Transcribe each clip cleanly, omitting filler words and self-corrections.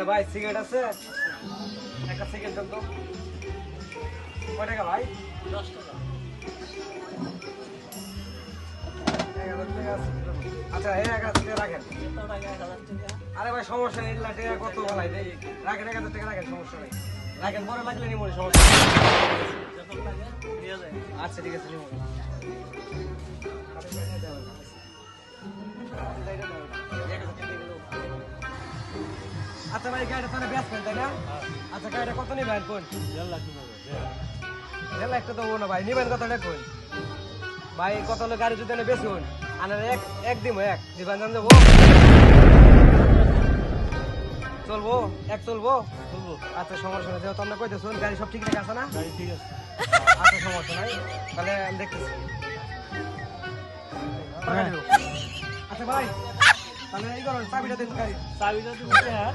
ভাই সিগারেট আছে একটা সিগারেট দেন তো কয় টাকা ভাই 10 টাকা। 1000 টাকা আছে। আচ্ছা 1000 টাকা রাখেন। কত টাকা 1000 টাকা? আরে ভাই সমস্যা নেই লাখ টাকা কত বলাই দেই রাখেন 1000 টাকা রাখেন সমস্যা নেই রাখেন পরে লাগলে নিব সমস্যা নেই। যখন লাগে নিয়ে যায়। আচ্ছা ঠিক আছে নিব আচ্ছা ভাই গাড়িটা তাহলে বেচবেন তাই না আচ্ছা গাড়িটা কত নিবেন কোন 1.5 লাখ টাকা। গেল একটা দেবো না ভাই নিবেন কতটা কোন ভাই কত হলো গাড়ি যদি বেচুন আনার এক দিব এক দিবেন জান যাবো চলবো এক চলবো বলবো আচ্ছা সমস্যা নেই যেহেতু আমরা কইতেছুন গাড়ি সব ঠিক আছে না গাড়ি ঠিক আছে। আচ্ছা সমস্যা নাই তাহলে আমি দেখতেছি আচ্ছা ভাই তাহলে এই করুন চাবিটা দিন গাড়ি চাবিটা দিতে হ্যাঁ।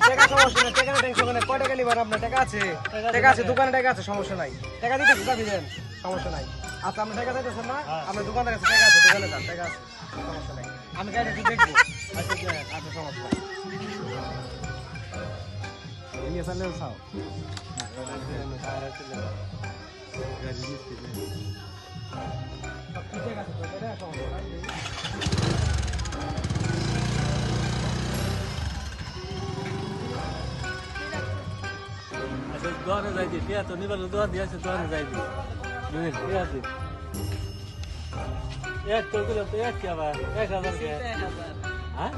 টাকা সমস্যা নেই টাকা টেনশন নেই কয় টাকা নিবেন আপনার টাকা আছে টাকা আছে দোকানে টাকা আছে সমস্যা নাই টাকা দিতে চাবি দেন সমস্যা নাই আচ্ছা আপনি টাকা দিতেছেন না আপনার দোকানের কাছে টাকা আছে দোকানে যান টাকা আছে সমস্যা নাই আমি গাড়িটা একটু দেখবো আচ্ছা সমস্যা নাই নিয়ে চালেও খাও। সব ঠিক আছে তো এটা সমস্যা নাই আচ্ছা দোকানে যাই দিই ঠিক আছে নিবার দোকান দিয়ে আছে দোকানে যাই দিই বুঝলেন ঠিক আছে এক তো করে তো এক কি আবার 1000 কে হ্যাঁ